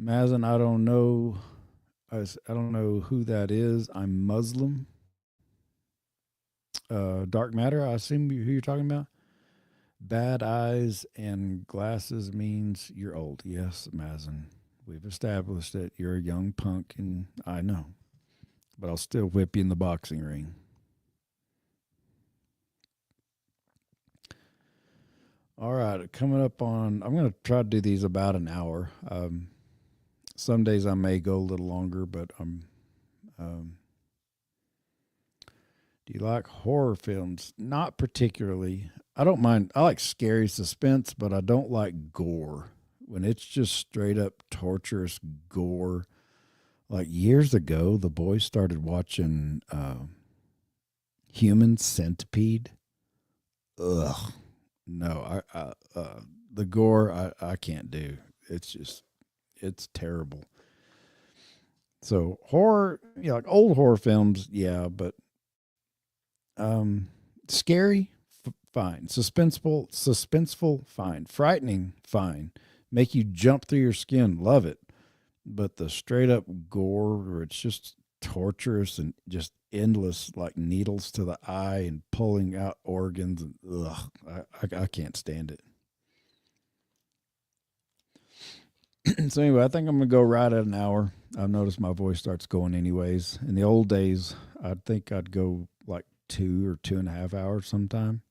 Mazen, I don't know who that is. I'm Muslim. Dark Matter, I assume who you're talking about. Bad eyes and glasses means you're old. Yes, Mazen. We've established that you're a young punk, and I know. But I'll still whip you in the boxing ring. All right, coming up on, I'm going to try to do these about an hour. Some days I may go a little longer, but do you like horror films? Not particularly. I don't mind. I like scary suspense, but I don't like gore. When it's just straight up torturous gore. Like years ago, the boys started watching Human Centipede. Ugh, no, the gore I can't do. It's terrible. So horror, like old horror films, yeah, but scary, fine. Suspenseful, fine. Frightening, fine. Make you jump through your skin, love it. But the straight up gore, where it's just torturous and just endless, like needles to the eye and pulling out organs, and ugh, I can't stand it. So anyway, I think I'm gonna go right at an hour. I've noticed my voice starts going anyways. In the old days, I think I'd go like 2 or 2.5 hours sometime,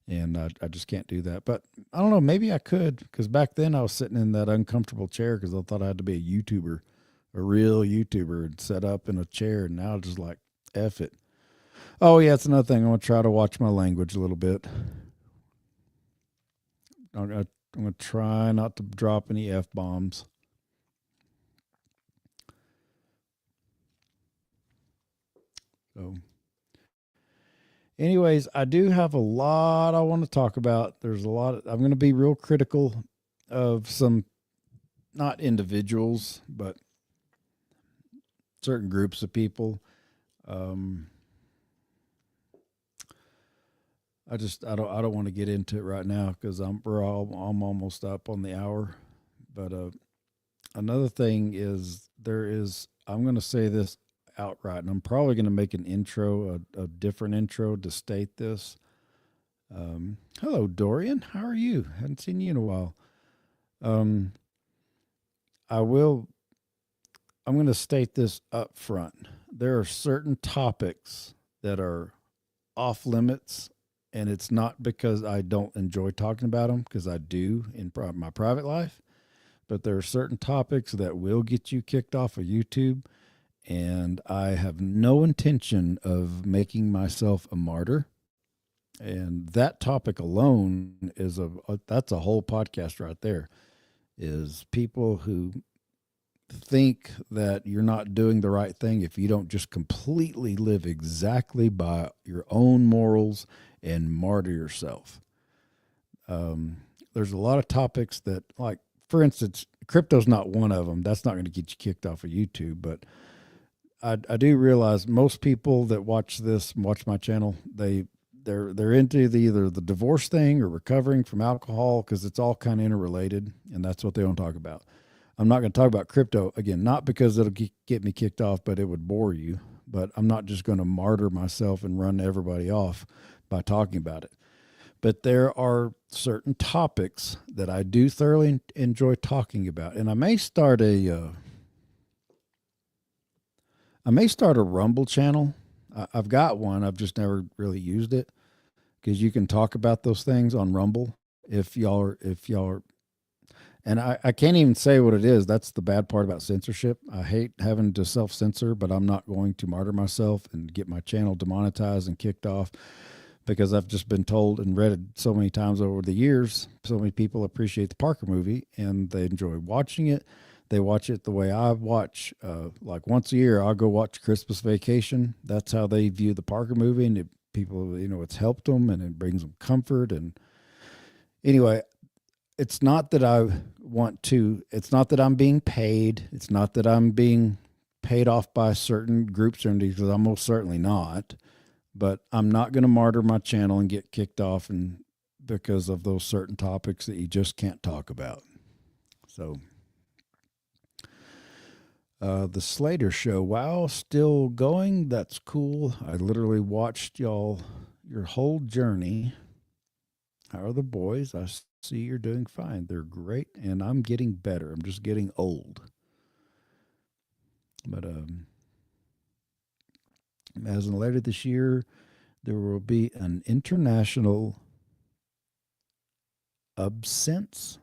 and I just can't do that. But I don't know, maybe I could, because back then I was sitting in that uncomfortable chair because I thought I had to be a YouTuber, a real YouTuber, and set up in a chair. And now just like F it. Oh yeah, it's another thing. I'm gonna try to watch my language a little bit. I'm gonna try not to drop any F bombs. So, anyways, I do have a lot I want to talk about. There's a lot. I'm going to be real critical of some, not individuals, but certain groups of people. I don't want to get into it right now because I'm almost up on the hour. But another thing is I'm going to say this outright, and I'm probably going to make an intro, a different intro to state this. Hello, Dorian. How are you? Haven't seen you in a while. I'm going to state this up front. There are certain topics that are off limits, and it's not because I don't enjoy talking about them, because I do in my private life, but there are certain topics that will get you kicked off of YouTube, and I have no intention of making myself a martyr. And that topic alone is that's a whole podcast right there. Is people who think that you're not doing the right thing if you don't just completely live exactly by your own morals and martyr yourself. There's a lot of topics that, like, for instance, crypto's not one of them. That's not going to get you kicked off of YouTube, but I do realize most people that watch my channel, they're into either the divorce thing or recovering from alcohol, because it's all kind of interrelated, and that's what they want to talk about. I'm not going to talk about crypto again, not because it'll get me kicked off, but it would bore you. But I'm not just going to martyr myself and run everybody off by talking about it. But there are certain topics that I do thoroughly enjoy talking about, and I may start a Rumble channel. I've got one. I've just never really used it, because you can talk about those things on Rumble if y'all are. And I can't even say what it is. That's the bad part about censorship. I hate having to self-censor, but I'm not going to martyr myself and get my channel demonetized and kicked off, because I've just been told and read it so many times over the years. So many people appreciate the Parker movie and they enjoy watching it. They watch it the way I watch. Like once a year, I'll go watch Christmas Vacation. That's how they view the Parker movie, and people, it's helped them and it brings them comfort. And anyway, it's not that it's not that I'm being paid. It's not that I'm being paid off by certain groups or entities, because I'm most certainly not. But I'm not going to martyr my channel and get kicked off because of those certain topics that you just can't talk about. So, the Slater Show, wow, still going. That's cool. I literally watched your whole journey. How are the boys? I see you're doing fine. They're great, and I'm getting better. I'm just getting old. But as in later this year, there will be an international absence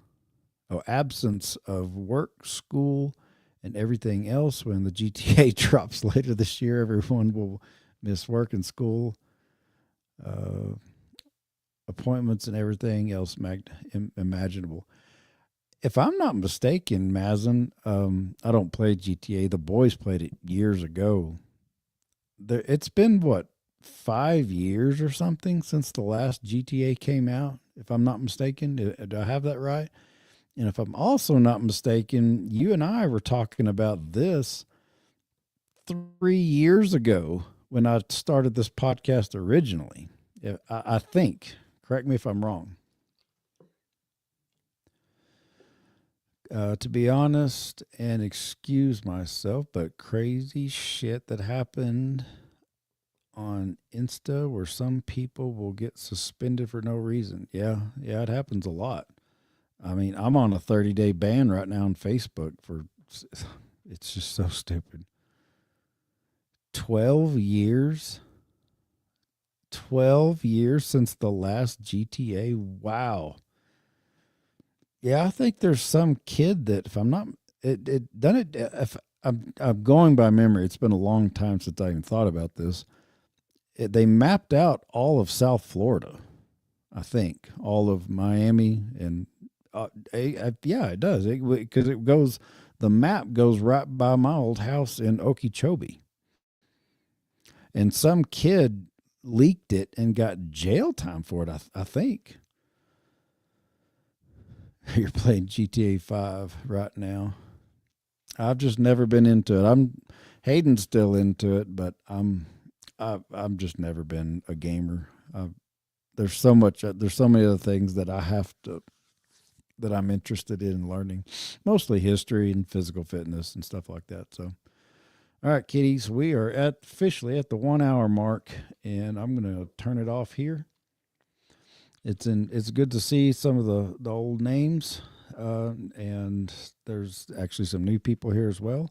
of work, school, and everything else. When the GTA drops later this year, everyone will miss work and school. appointments and everything else imaginable. If I'm not mistaken, Mazen, I don't play GTA. The boys played it years ago. It's been, what, 5 years or something since the last GTA came out, if I'm not mistaken. Do I have that right? And if I'm also not mistaken, you and I were talking about this 3 years ago when I started this podcast originally. I think. Correct me if I'm wrong. To be honest and excuse myself, but crazy shit that happened on Insta where some people will get suspended for no reason. Yeah, it happens a lot. I mean, I'm on a 30-day ban right now on Facebook for, it's just so stupid. 12 years? 12 years since the last GTA? Wow. Yeah, I think there's some kid that, if I'm not, if I'm going by memory, it's been a long time since I even thought about this. They mapped out all of South Florida, I think, all of Miami, and yeah, it does, because it goes, the map goes right by my old house in Okeechobee, and some kid leaked it and got jail time for it. I think. You're playing GTA 5 right now. I've just never been into it. Hayden's still into it, but I've just never been a gamer. There's so many other things that that I'm interested in learning, mostly history and physical fitness and stuff like that. So, all right, kiddies, we are officially at the 1 hour mark, and I'm going to turn it off here. It's good to see some of the old names, and there's actually some new people here as well.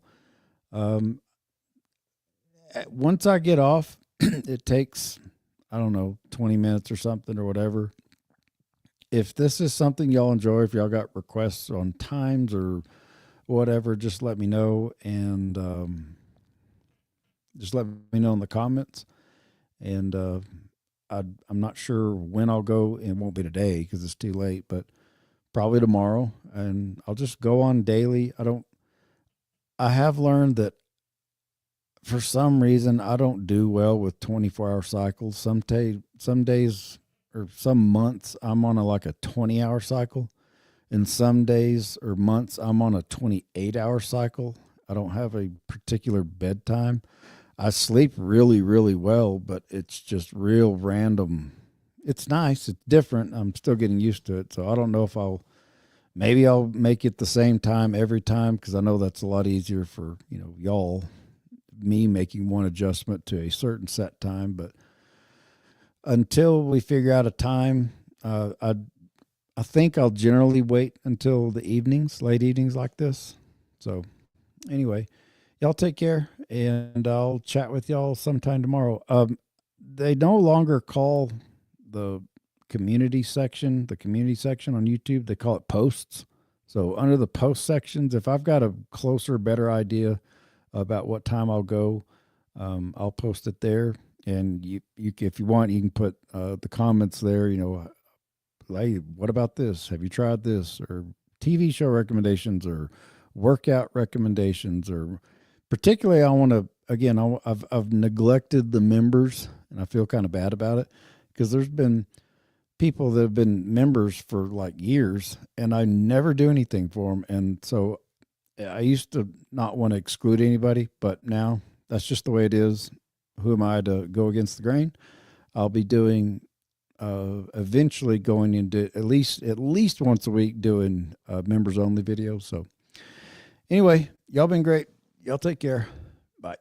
Once I get off, it takes, I don't know, 20 minutes or something or whatever. If this is something y'all enjoy, if y'all got requests on times or whatever, just let me know, and just let me know in the comments. And I'm not sure when I'll go. It won't be today because it's too late, but probably tomorrow. And I'll just go on daily. I have learned that for some reason I don't do well with 24-hour cycles. Some days or some months I'm on like a 20-hour cycle, and some days or months I'm on a 28-hour cycle. I don't have a particular bedtime. I sleep really, really well, but it's just real random. It's nice. It's different. I'm still getting used to it. So I don't know if maybe I'll make it the same time every time, because I know that's a lot easier for, y'all, me making one adjustment to a certain set time. But until we figure out a time, I think I'll generally wait until the evenings, late evenings like this. So anyway, y'all take care, and I'll chat with y'all sometime tomorrow. They no longer call the community section on YouTube. They call it posts. So under the post sections, if I've got a closer, better idea about what time I'll go, I'll post it there. And you if you want, you can put the comments there. Hey, what about this? Have you tried this? Or TV show recommendations, or workout recommendations, or particularly, I want to, again, I've neglected the members, and I feel kind of bad about it, because there's been people that have been members for like years, and I never do anything for them. And so I used to not want to exclude anybody, but now that's just the way it is. Who am I to go against the grain? I'll be doing, eventually going into at least once a week doing members only videos. So anyway, y'all been great. Y'all take care. Bye.